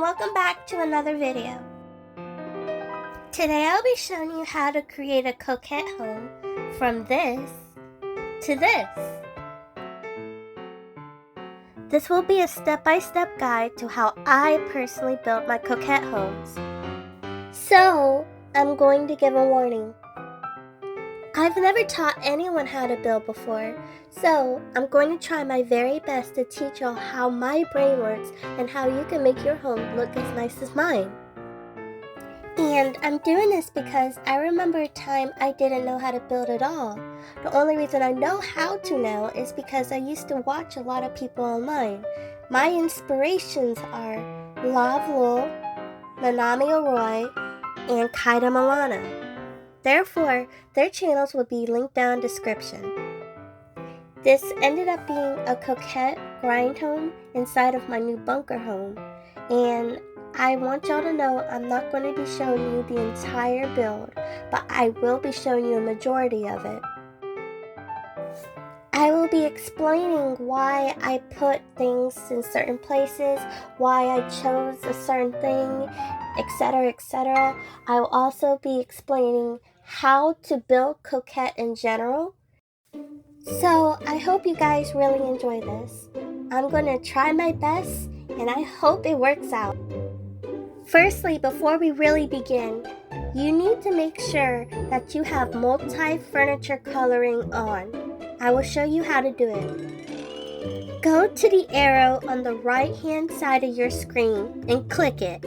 welcome back to another video. Today I'll be showing you how to create a coquette home from this to this. This will be a step-by-step guide to how I personally build my coquette homes. So, I'm going to give a warning. I've never taught anyone how to build before, so I'm going to try my very best to teach y'all how my brain works and how you can make your home look as nice as mine. And I'm doing this because I remember a time I didn't know how to build at all. The only reason I know how to now is because I used to watch a lot of people online. My inspirations are Lavvlul, Minami Oroi, and Kydamilano. Therefore, their channels will be linked down in the description. This ended up being a coquette grind home inside of my new bunker home. And I want y'all to know I'm not going to be showing you the entire build, but I will be showing you a majority of it. I will be explaining why I put things in certain places, why I chose a certain thing, etc., etc. I will also be explaining how to build Coquette in general. So I hope you guys really enjoy this. I'm going to try my best and I hope it works out. Firstly, before we really begin, you need to make sure that you have multi-furniture coloring on. I will show you how to do it. Go to the arrow on the right-hand side of your screen and click it.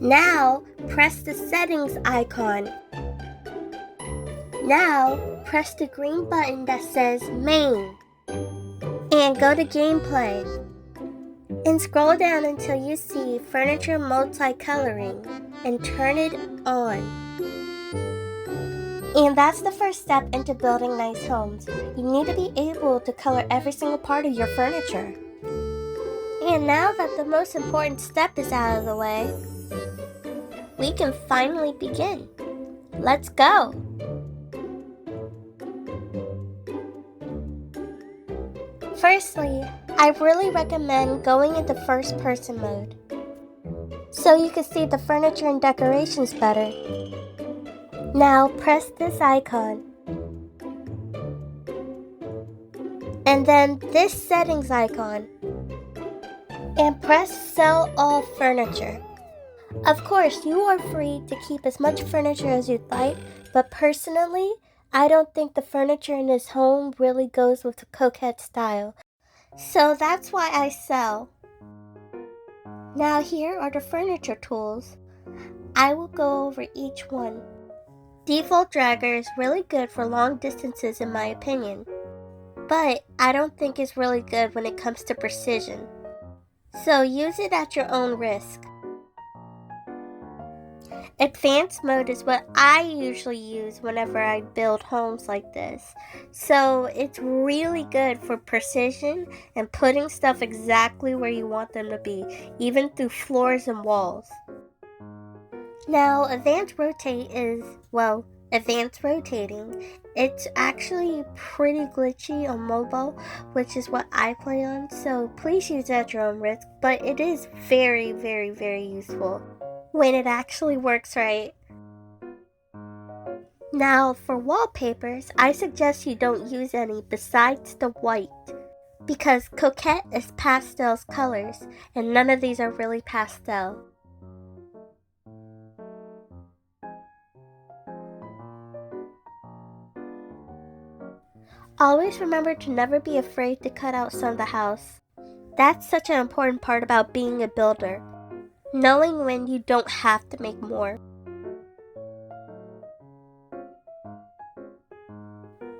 Now, press the settings icon. Now, press the green button that says Main. And go to Gameplay. And scroll down until you see Furniture Multicoloring and turn it on. And that's the first step into building nice homes. You need to be able to color every single part of your furniture. And now that the most important step is out of the way, we can finally begin. Let's go! Firstly, I really recommend going into first person mode so you can see the furniture and decorations better. Now press this icon and then this settings icon and press sell all furniture. Of course, you are free to keep as much furniture as you'd like, but personally, I don't think the furniture in this home really goes with the coquette style. So that's why I sell. Now here are the furniture tools. I will go over each one. Default dragger is really good for long distances in my opinion, but I don't think it's really good when it comes to precision. So use it at your own risk. Advanced mode is what I usually use whenever I build homes like this. So it's really good for precision and putting stuff exactly where you want them to be, even through floors and walls. Now, advanced rotate is, well, advanced rotating. It's actually pretty glitchy on mobile, which is what I play on, so please use it at your own risk, but it is very, very, very useful when it actually works right. Now, for wallpapers, I suggest you don't use any besides the white, because Coquette is pastel colors, and none of these are really pastel. Always remember to never be afraid to cut out some of the house. That's such an important part about being a builder. Knowing when you don't have to make more.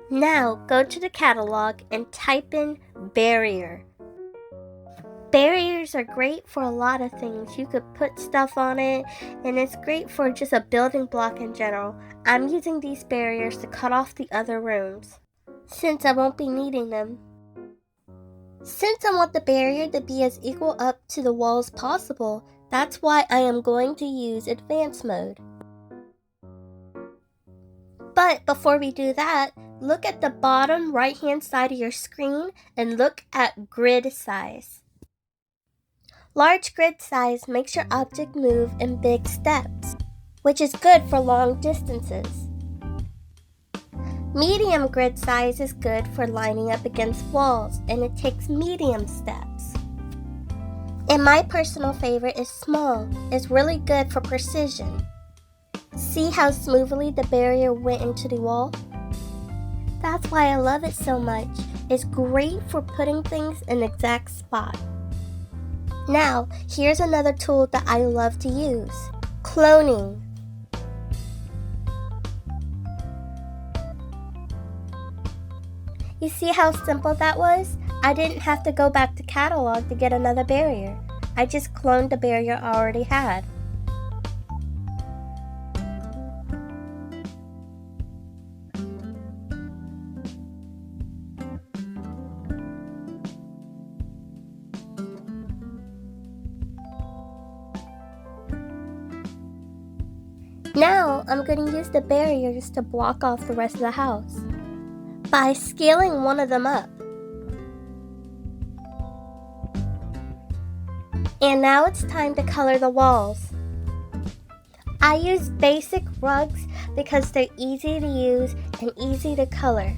Now, go to the catalog and type in barrier. Barriers are great for a lot of things. You could put stuff on it, and it's great for just a building block in general. I'm using these barriers to cut off the other rooms, since I won't be needing them. Since I want the barrier to be as equal up to the wall as possible, that's why I am going to use advanced mode. But before we do that, look at the bottom right-hand side of your screen and look at grid size. Large grid size makes your object move in big steps, which is good for long distances. Medium grid size is good for lining up against walls, and it takes medium steps. And my personal favorite is small. It's really good for precision. See how smoothly the barrier went into the wall? That's why I love it so much. It's great for putting things in the exact spot. Now, here's another tool that I love to use. Cloning. You see how simple that was? I didn't have to go back to catalog to get another barrier. I just cloned the barrier I already had. Now, I'm going to use the barriers to block off the rest of the house by scaling one of them up. And now it's time to color the walls. I use basic rugs because they're easy to use and easy to color.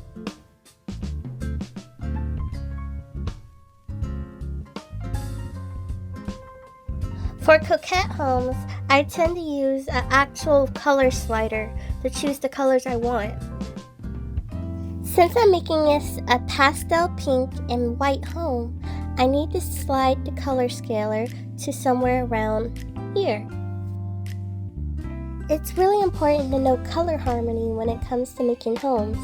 For Coquette homes, I tend to use an actual color slider to choose the colors I want. Since I'm making this a pastel pink and white home, I need to slide the color scaler to somewhere around here. It's really important to know color harmony when it comes to making homes,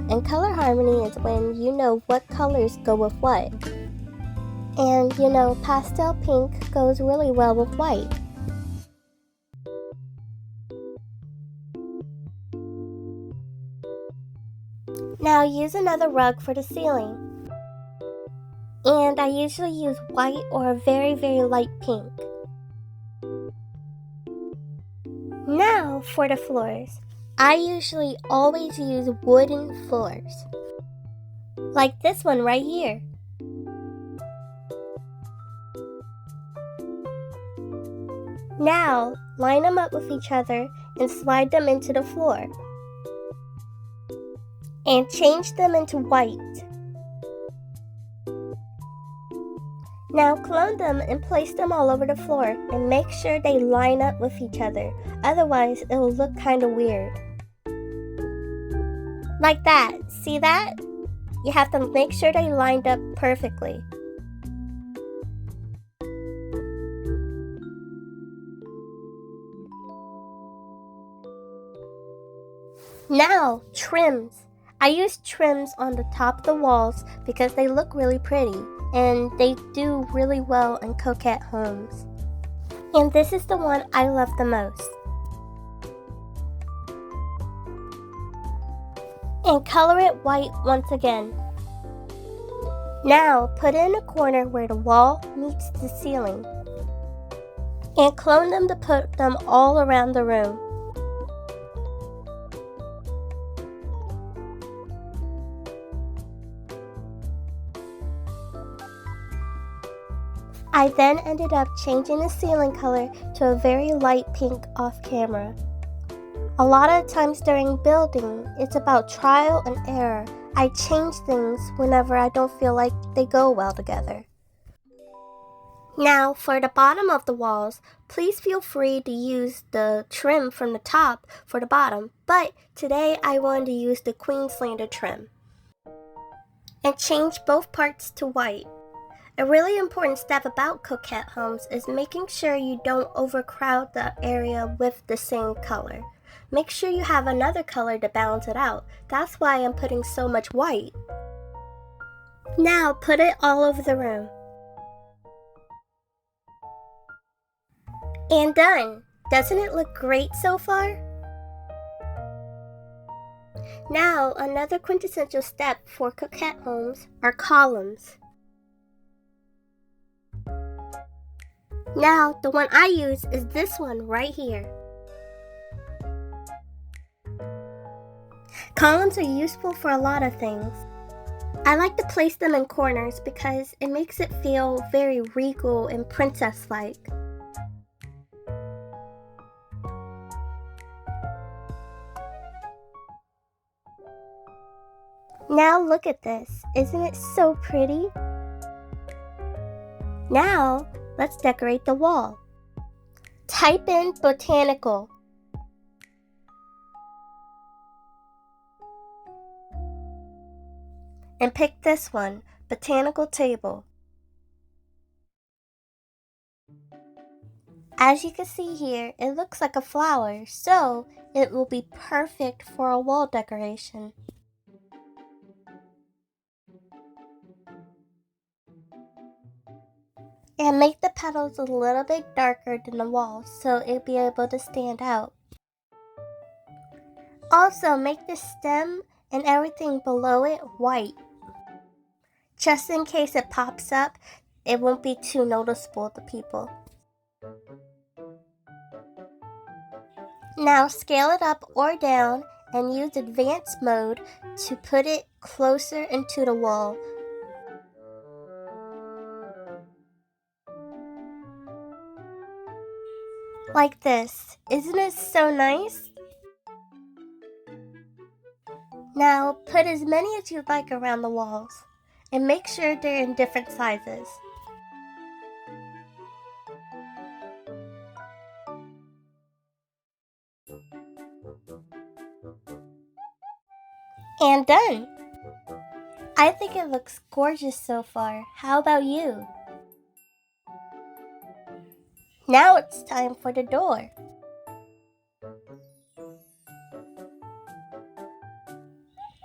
and color harmony is when you know what colors go with what. And you know, pastel pink goes really well with white. Now use another rug for the ceiling. And I usually use white or a very, very light pink. Now for the floors. I usually always use wooden floors. Like this one right here. Now, line them up with each other and slide them into the floor. And change them into white. Now clone them and place them all over the floor and make sure they line up with each other. Otherwise, it will look kind of weird. Like that. See that? You have to make sure they lined up perfectly. Now, trims. I use trims on the top of the walls because they look really pretty and they do really well in Coquette homes. And this is the one I love the most. And color it white once again. Now, put it in a corner where the wall meets the ceiling. And clone them to put them all around the room. I then ended up changing the ceiling color to a very light pink off camera. A lot of times during building, it's about trial and error. I change things whenever I don't feel like they go well together. Now, for the bottom of the walls, please feel free to use the trim from the top for the bottom, but today I wanted to use the Queenslander trim. And change both parts to white. A really important step about Coquette homes is making sure you don't overcrowd the area with the same color. Make sure you have another color to balance it out. That's why I'm putting so much white. Now put it all over the room. And done! Doesn't it look great so far? Now, another quintessential step for Coquette homes are columns. Now, the one I use is this one right here. Columns are useful for a lot of things. I like to place them in corners because it makes it feel very regal and princess-like. Now look at this. Isn't it so pretty? Now, let's decorate the wall. Type in botanical. And pick this one, botanical table. As you can see here, it looks like a flower, so it will be perfect for a wall decoration. And make the petals a little bit darker than the wall so it'll be able to stand out. Also, make the stem and everything below it white. Just in case it pops up, it won't be too noticeable to people. Now scale it up or down and use advanced mode to put it closer into the wall. Like this. Isn't it so nice? Now put as many as you'd like around the walls and make sure they're in different sizes. And done! I think it looks gorgeous so far. How about you? Now it's time for the door.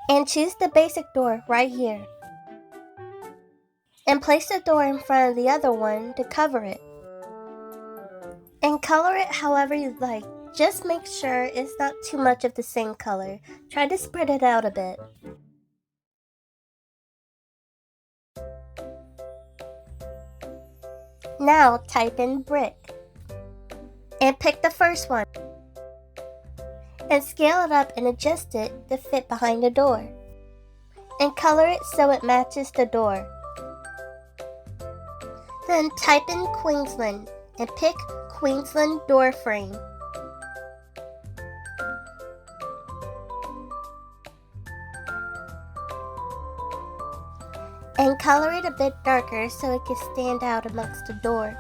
And choose the basic door right here. And place the door in front of the other one to cover it. And color it however you'd like. Just make sure it's not too much of the same color. Try to spread it out a bit. Now type in brick. And pick the first one. And scale it up and adjust it to fit behind the door. And color it so it matches the door. Then type in Queensland and pick Queensland door frame. And color it a bit darker so it can stand out amongst the door.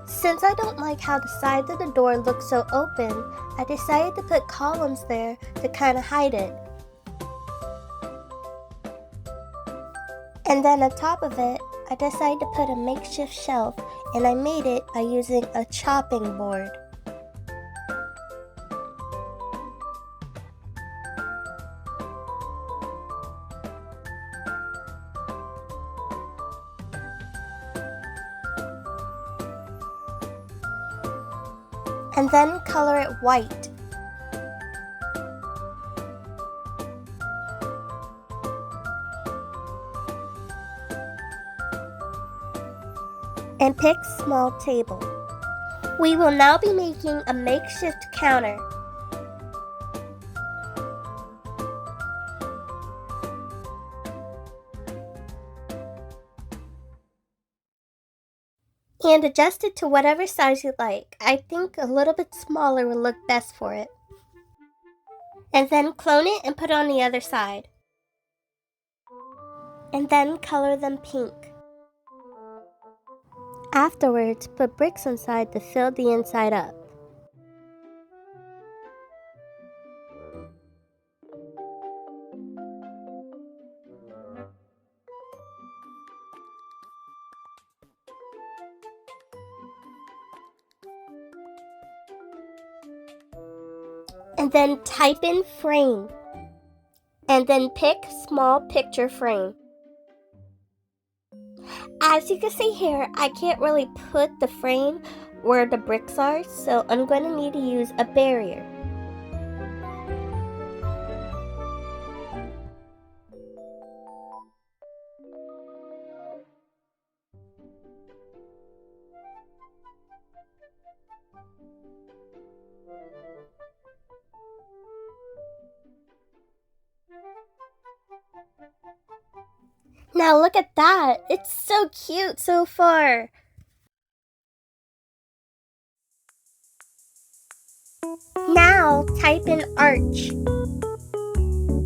Since I don't like how the sides of the door look so open, I decided to put columns there to kind of hide it. And then on top of it, I decided to put a makeshift shelf, and I made it by using a chopping board. And then color it white. And pick small table. We will now be making a makeshift counter. And adjust it to whatever size you like. I think a little bit smaller will look best for it. And then clone it and put it on the other side. And then color them pink. Afterwards, put bricks inside to fill the inside up. And then type in frame. And then pick small picture frame. As you can see here, I can't really put the frame where the bricks are, so I'm going to need to use a barrier. Now look at that! It's so cute so far! Now type in arch.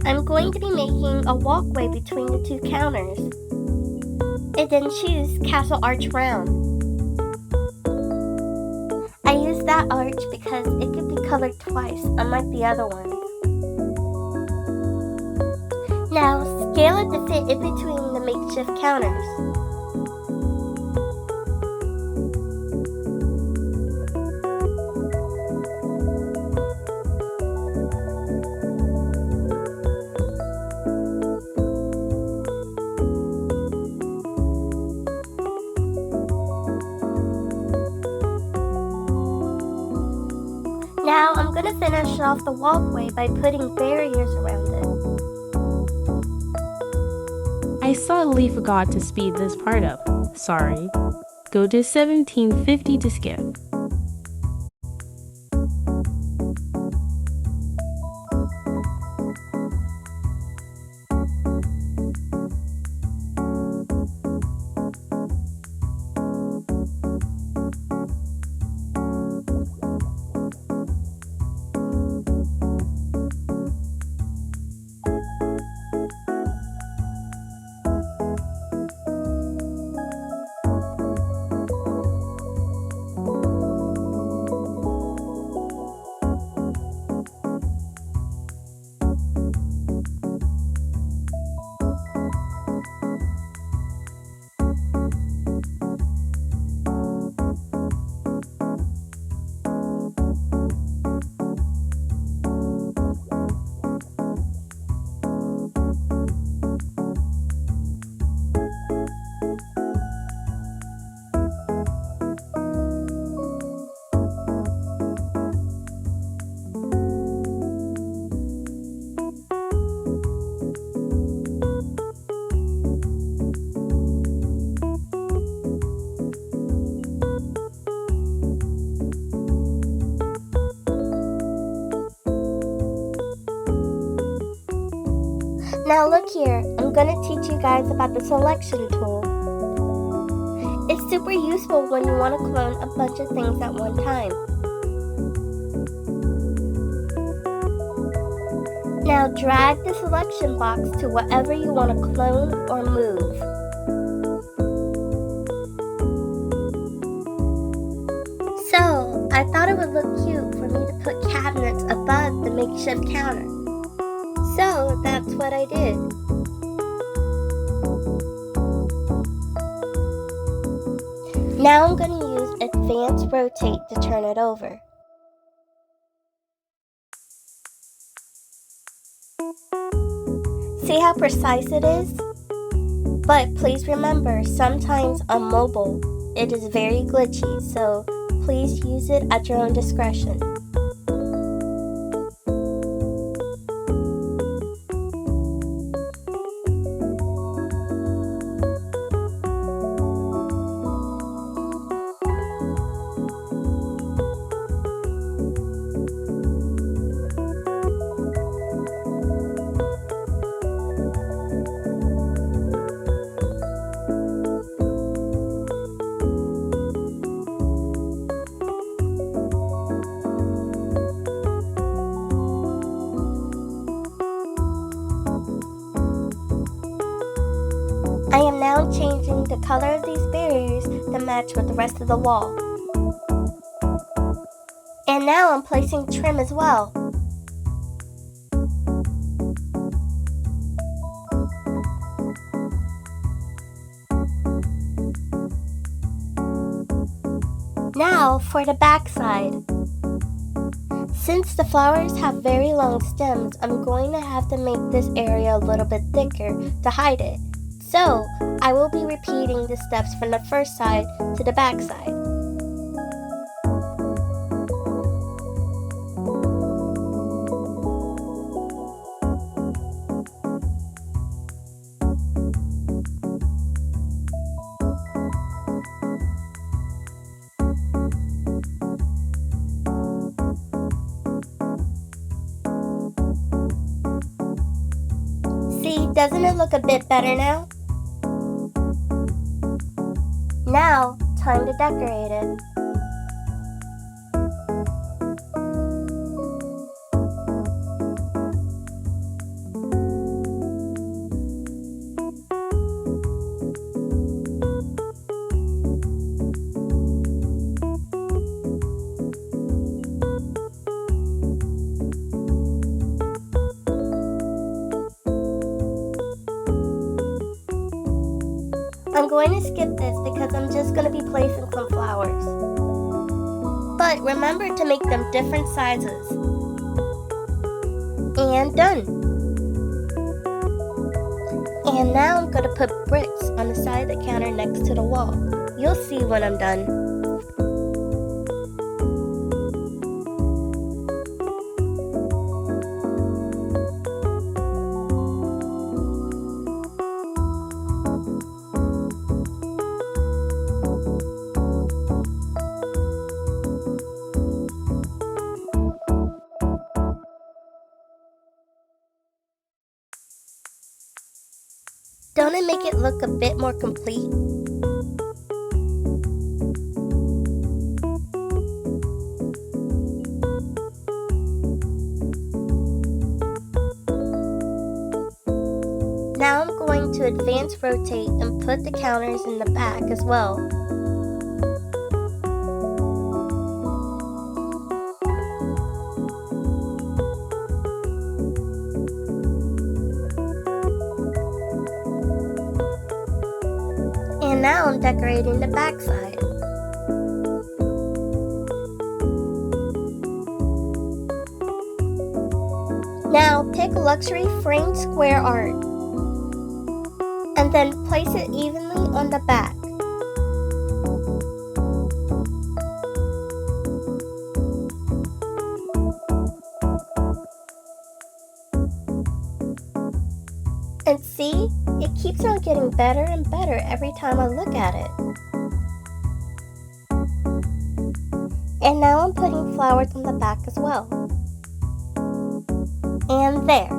I'm going to be making a walkway between the two counters. And then choose Castle Arch Round. I use that arch because it could be colored twice, unlike the other ones. Now scale it to fit in between the makeshift counters. Now I'm going to finish off the walkway by putting barriers around it. I subtly forgot to speed this part up. Sorry. Go to 1750 to skip. Now look here, I'm going to teach you guys about the selection tool. It's super useful when you want to clone a bunch of things at one time. Now drag the selection box to whatever you want to clone or move. So, I thought it would look cute for me to put cabinets above the makeshift counter. So, that's what I did. Now I'm going to use Advanced Rotate to turn it over. See how precise it is? But please remember, sometimes on mobile, it is very glitchy, so please use it at your own discretion. I am now changing the color of these barriers to match with the rest of the wall. And now I'm placing trim as well. Now for the back side. Since the flowers have very long stems, I'm going to have to make this area a little bit thicker to hide it. So, I will be repeating the steps from the first side to the back side. See, doesn't it look a bit better now? Now, time to decorate it. I'm going to skip this because I'm just going to be placing some flowers. But remember to make them different sizes. And done. And now I'm going to put bricks on the side of the counter next to the wall. You'll see when I'm done. Don't it make it look a bit more complete? Now I'm going to advance rotate and put the counters in the back as well. And now I'm decorating the back side. Now pick luxury framed square art and then place it evenly on the back. And see, it keeps on getting better and better every time I look at it. And now I'm putting flowers on the back as well. And there.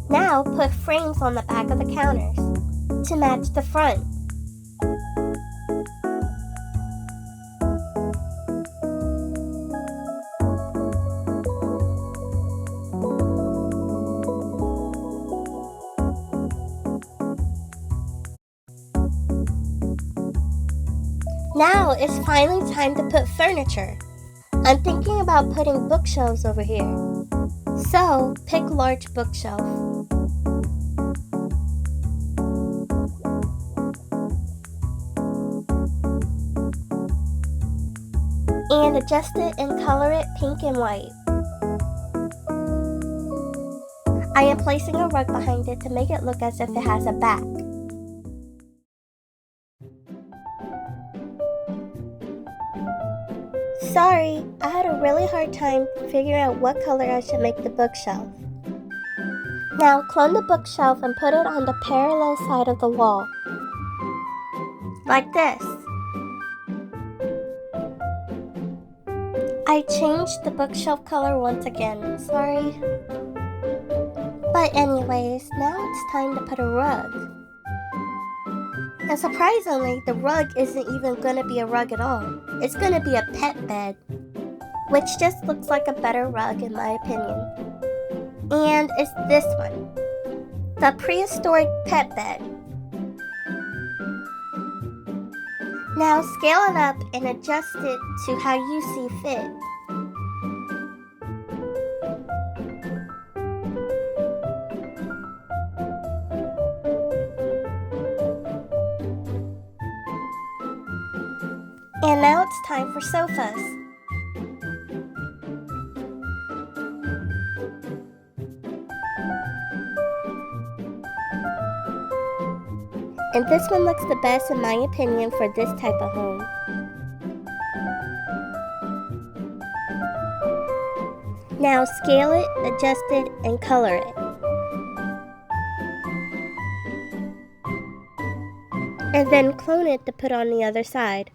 Now put frames on the back of the counters to match the front. Now it's finally time to put furniture. I'm thinking about putting bookshelves over here. So, pick large bookshelf. And adjust it and color it pink and white. I am placing a rug behind it to make it look as if it has a back. Sorry, I had a really hard time figuring out what color I should make the bookshelf. Now clone the bookshelf and put it on the parallel side of the wall. Like this. I changed the bookshelf color once again, sorry. But anyways, now it's time to put a rug. And surprisingly, the rug isn't even going to be a rug at all. It's going to be a pet bed, which just looks like a better rug in my opinion. And it's this one, the prehistoric pet bed. Now scale it up and adjust it to how you see fit. And now it's time for sofas. And this one looks the best in my opinion for this type of home. Now scale it, adjust it, and color it. And then clone it to put on the other side.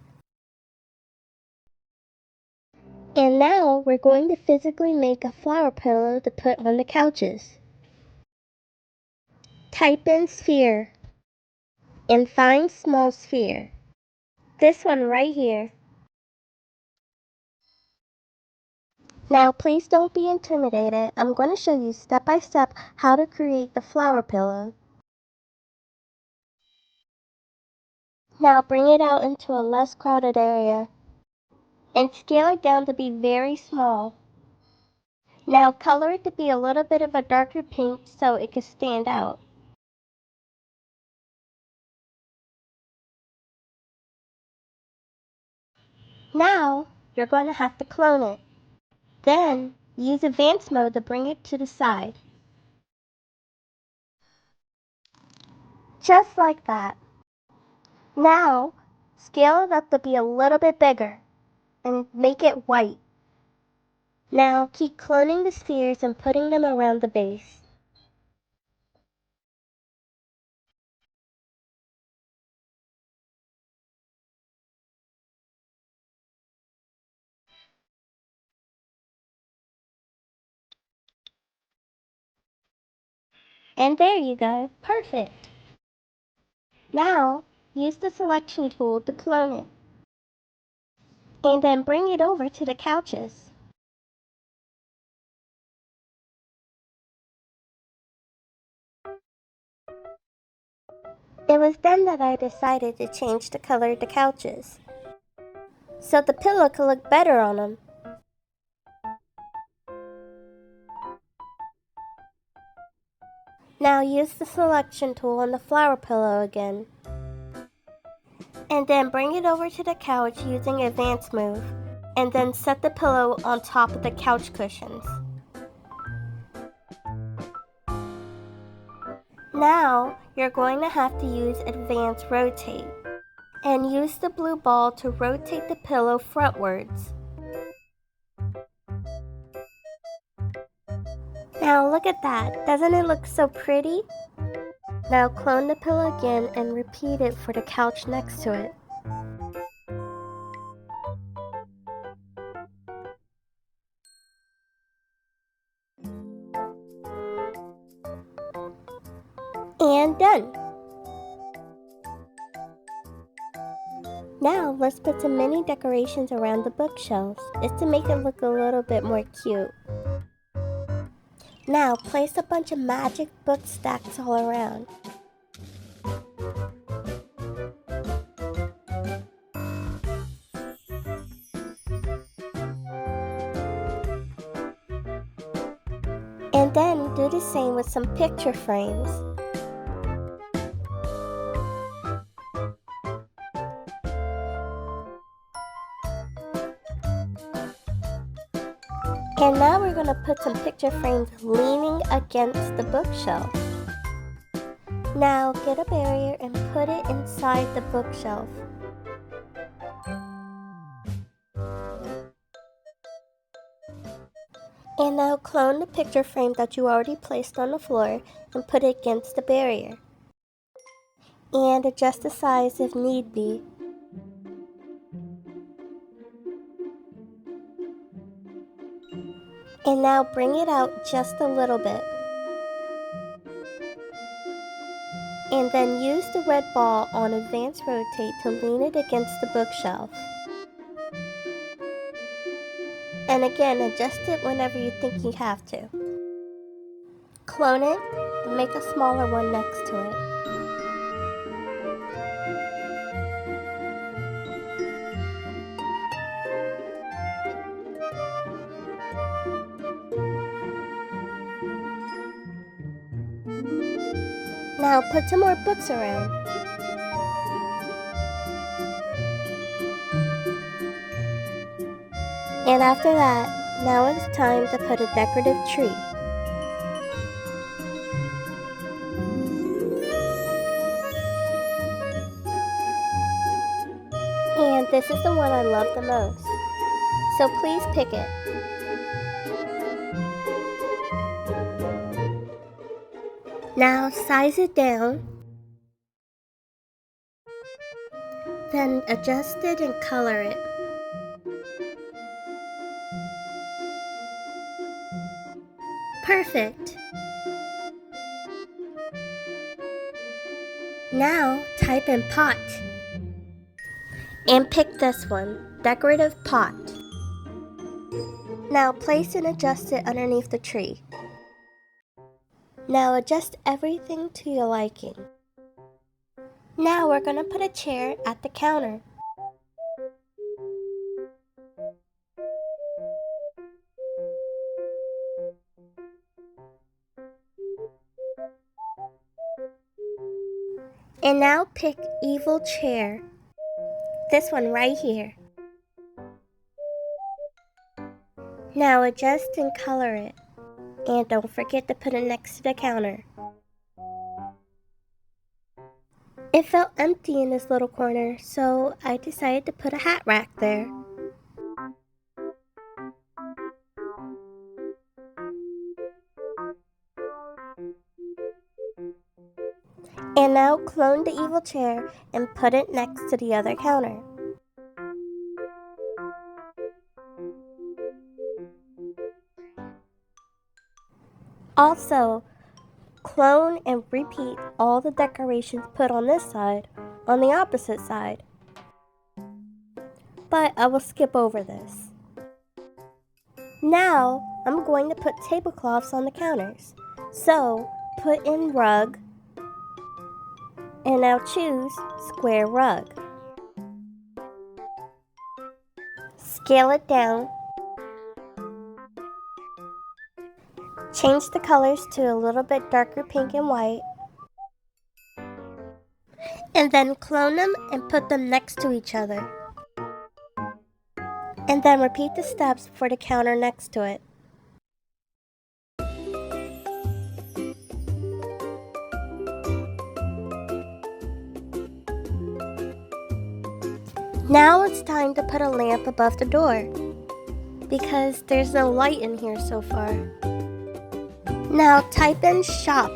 And now we're going to physically make a flower pillow to put on the couches. Type in sphere. and find small sphere. This one right here. Now please don't be intimidated. I'm going to show you step by step how to create the flower pillow. Now bring it out into a less crowded area and scale it down to be very small. Now color it to be a little bit of a darker pink so it can stand out. Now you're going to have to clone it. Then use advanced mode to bring it to the side. Just like that. Now scale it up to be a little bit bigger and make it white. Now keep cloning the spheres and putting them around the base. And there you go, perfect. Now use the selection tool to clone it. And then bring it over to the couches. It was then that I decided to change the color of the couches, so the pillow could look better on them. Now use the selection tool on the flower pillow again. And then bring it over to the couch using advanced move. And then set the pillow on top of the couch cushions. Now you're going to have to use advanced rotate. And use the blue ball to rotate the pillow frontwards. Now look at that, doesn't it look so pretty? Now clone the pillow again and repeat it for the couch next to it. And done! Now let's put some mini decorations around the bookshelves. It's to make it look a little bit more cute. Now place a bunch of magic book stacks all around. And then do the same with some picture frames. And now we're going to put some picture frames leaning against the bookshelf. Now get a barrier and put it inside the bookshelf. And now clone the picture frame that you already placed on the floor and put it against the barrier. And adjust the size if need be. And now bring it out just a little bit. And then use the red ball on advanced rotate to lean it against the bookshelf. And again, adjust it whenever you think you have to. Clone it and make a smaller one next to it. Now put some more books around. And after that, now it's time to put a decorative tree. And this is the one I love the most. So please pick it. Now size it down. Then adjust it and color it. Perfect! Now type in pot. And pick this one, decorative pot. Now place and adjust it underneath the tree. Now adjust everything to your liking. Now we're going to put a chair at the counter. And now pick evil chair. This one right here. Now adjust and color it. And don't forget to put it next to the counter. It felt empty in this little corner, so I decided to put a hat rack there. And now clone the evil chair and put it next to the other counter. Also, clone and repeat all the decorations put on this side on the opposite side. But I will skip over this. Now, I'm going to put tablecloths on the counters. So, put in rug, and now choose square rug. Scale it down. Change the colors to a little bit darker pink and white. And then clone them and put them next to each other. And then repeat the steps for the counter next to it. Now it's time to put a lamp above the door, because there's no light in here so far. Now type in shop,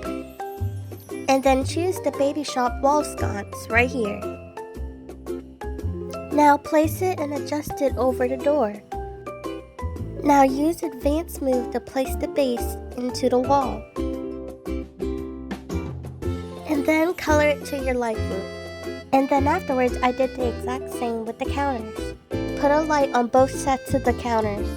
and then choose the baby shop wall sconce right here. Now place it and adjust it over the door. Now use advanced move to place the base into the wall. And then color it to your liking. And then afterwards, I did the exact same with the counters. Put a light on both sets of the counters.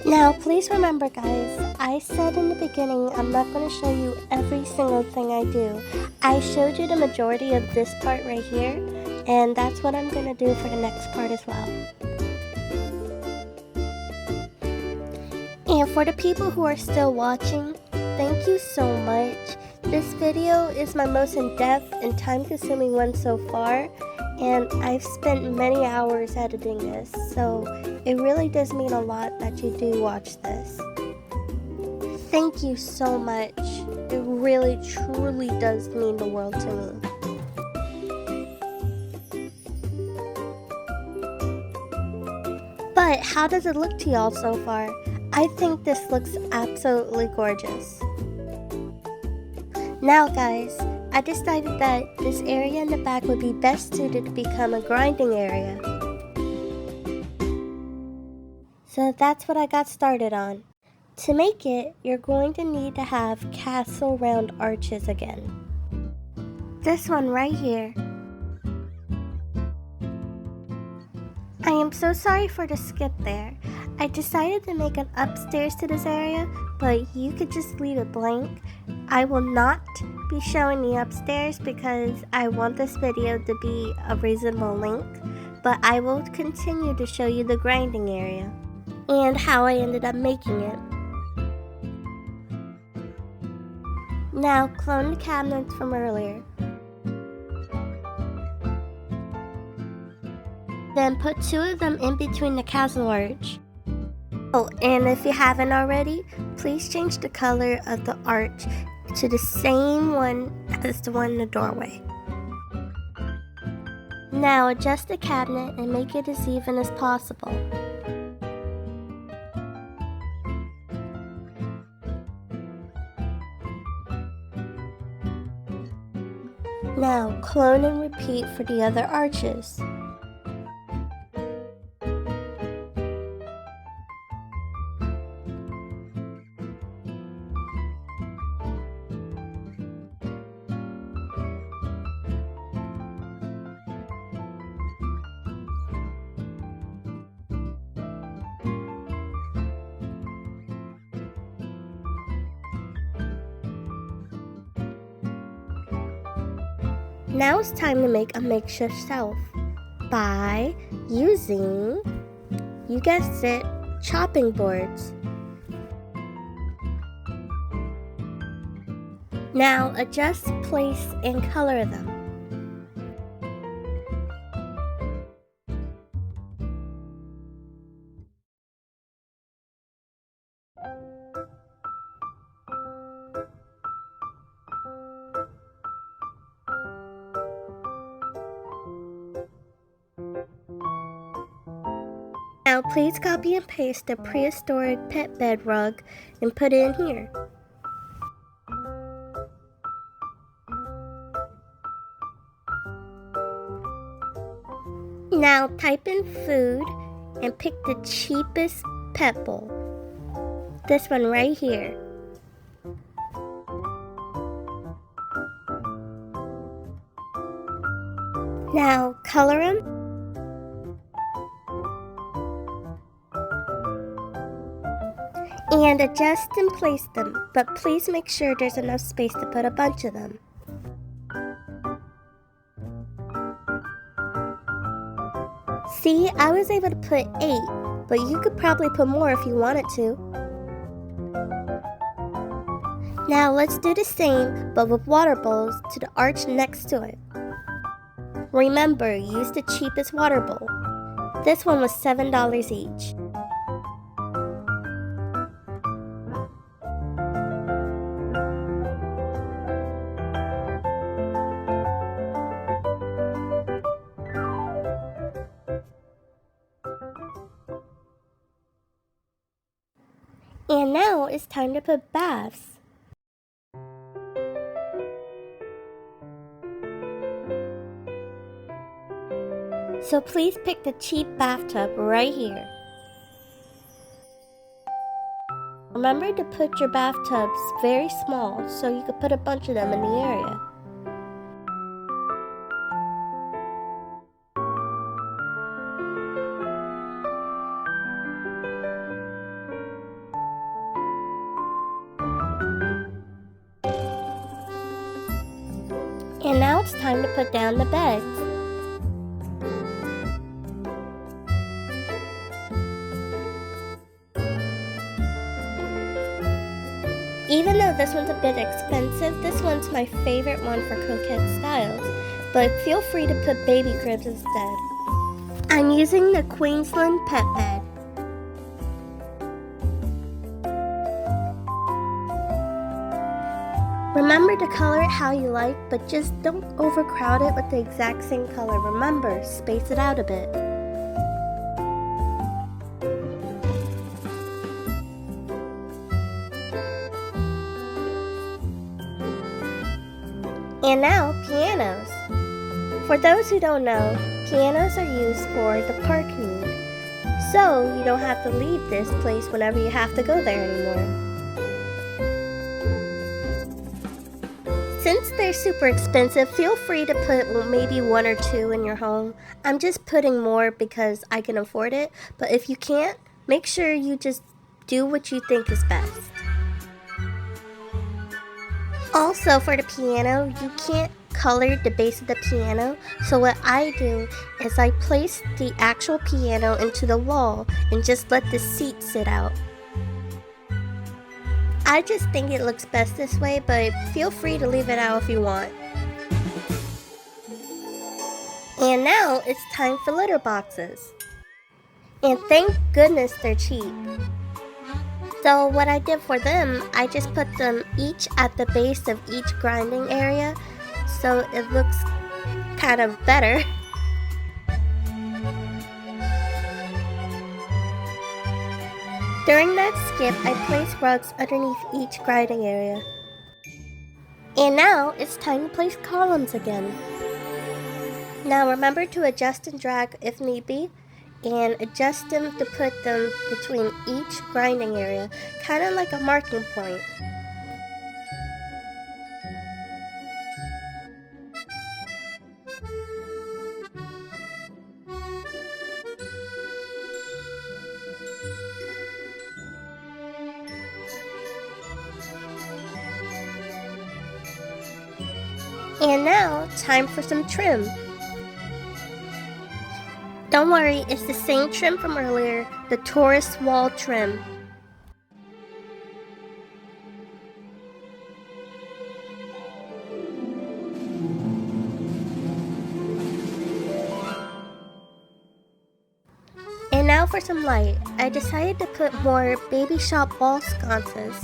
Now, please remember guys, I said in the beginning I'm not going to show you every single thing I do. I showed you the majority of this part right here, and that's what I'm going to do for the next part as well. And for the people who are still watching, thank you so much. This video is my most in-depth and time-consuming one so far, and I've spent many hours editing this, so it really does mean a lot that you do watch this. Thank you so much. It really, truly does mean the world to me. But how does it look to y'all so far? I think this looks absolutely gorgeous. Now guys, I decided that this area in the back would be best suited to become a grinding area. So that's what I got started on. To make it, you're going to need to have castle round arches again. This one right here. I am so sorry for the skip there. I decided to make an upstairs to this area, but you could just leave it blank. I will not be showing the upstairs because I want this video to be a reasonable length, but I will continue to show you the grinding area and how I ended up making it. Now clone the cabinets from earlier. Then put 2 of them in between the castle arch. Oh, and if you haven't already, please change the color of the arch to the same one as the one in the doorway. Now adjust the cabinet and make it as even as possible. Now clone and repeat for the other arches. Now it's time to make a makeshift shelf by using, you guessed it, chopping boards. Now adjust, place, and color them. Now please copy and paste the prehistoric pet bed rug and put it in here. Now type in food and pick the cheapest pet bowl. This one right here. Now color them. And adjust and place them, but please make sure there's enough space to put a bunch of them. See, I was able to put 8, but you could probably put more if you wanted to. Now let's do the same, but with water bowls to the arch next to it. Remember, use the cheapest water bowl. This one was $7 each. And now it's time to put baths. So please pick the cheap bathtub right here. Remember to put your bathtubs very small so you can put a bunch of them in the area. And now it's time to put down the beds. Even though this one's a bit expensive, this one's my favorite one for Coquette styles, but feel free to put baby cribs instead. I'm using the Queensland pet bed. Remember to color it how you like, but just don't overcrowd it with the exact same color. Remember, space it out a bit. And now, pianos. For those who don't know, pianos are used for the park need, so you don't have to leave this place whenever you have to go there anymore. Since they're super expensive, feel free to put maybe 1 or 2 in your home. I'm just putting more because I can afford it, but if you can't, make sure you just do what you think is best. Also, for the piano, you can't color the base of the piano, so what I do is I place the actual piano into the wall and just let the seat sit out. I just think it looks best this way, but feel free to leave it out if you want. And now it's time for litter boxes. And thank goodness they're cheap. So what I did for them, I just put them each at the base of each grinding area, so it looks kind of better. During that skip, I placed rugs underneath each grinding area. And now it's time to place columns again. Now remember to adjust and drag if need be, and adjust them to put them between each grinding area, kind of like a marking point. And now, time for some trim. Don't worry, it's the same trim from earlier, the tourist wall trim. And now for some light. I decided to put more baby shop wall sconces.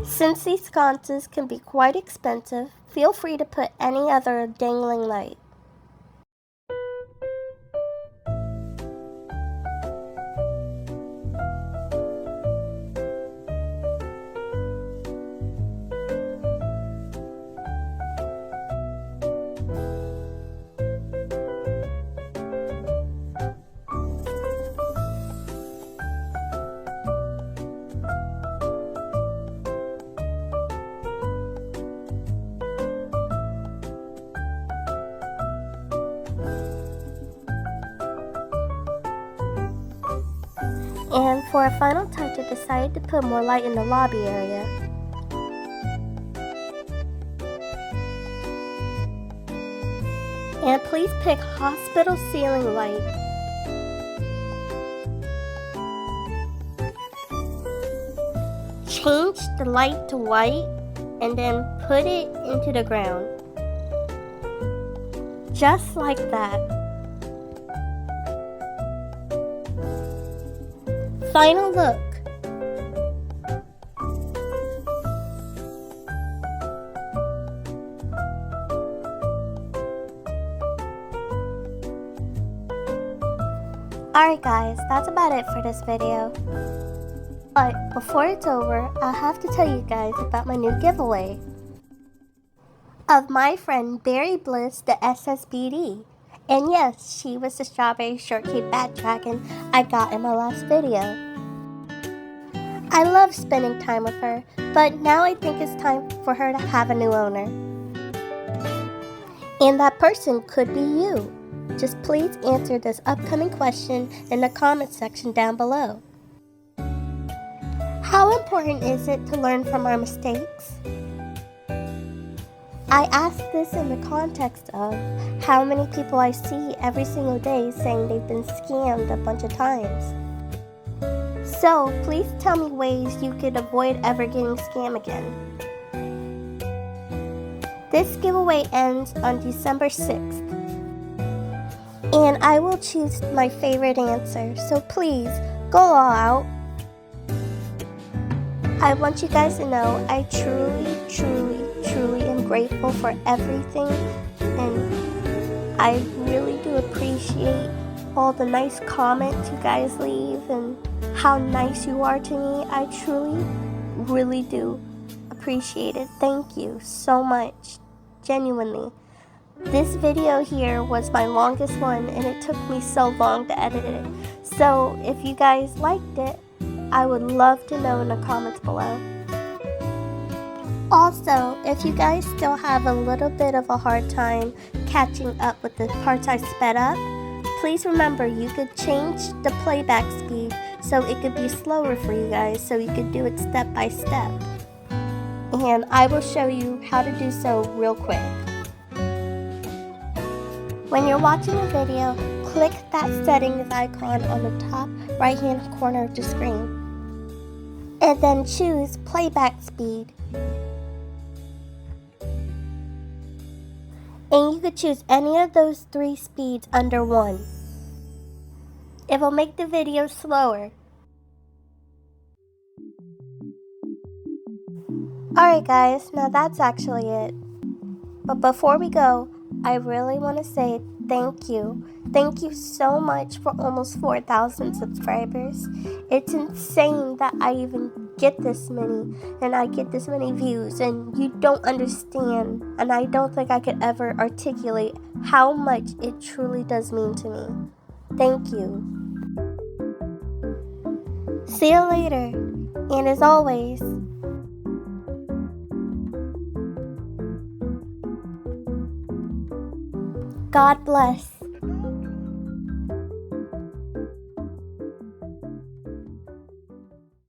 Since these sconces can be quite expensive, feel free to put any other dangling light. And for a final touch, I decided to put more light in the lobby area. And please pick hospital ceiling light. Change the light to white and then put it into the ground. Just like that. Final look. Alright guys, that's about it for this video. But before it's over, I have to tell you guys about my new giveaway of my friend Berry Bliss, the SSBD. And yes, she was the strawberry shortcake bat dragon I got in my last video. I love spending time with her, but now I think it's time for her to have a new owner. And that person could be you. Just please answer this upcoming question in the comment section down below. How important is it to learn from our mistakes? I ask this in the context of how many people I see every single day saying they've been scammed a bunch of times. So please tell me ways you could avoid ever getting scammed again. This giveaway ends on December 6th. And I will choose my favorite answer, so please go all out. I want you guys to know I truly am grateful for everything, and I really do appreciate all the nice comments you guys leave and how nice you are to me. I really do appreciate it. Thank you so much, genuinely. This video here was my longest one and it took me so long to edit it. So if you guys liked it, I would love to know in the comments below. Also, if you guys still have a little bit of a hard time catching up with the parts I sped up, please remember you could change the playback speed so it could be slower for you guys so you could do it step by step. And I will show you how to do so real quick. When you're watching a video, click that settings icon on the top right hand corner of the screen. And then choose playback speed. And you could choose any of those 3 speeds under one. It will make the video slower. Alright guys, now that's actually it. But before we go, I really want to say thank you. Thank you so much for almost 4,000 subscribers. It's insane that I even get this many and I get this many views, and you don't understand, and I don't think I could ever articulate how much it truly does mean to me. Thank you. See you later, and as always, God bless.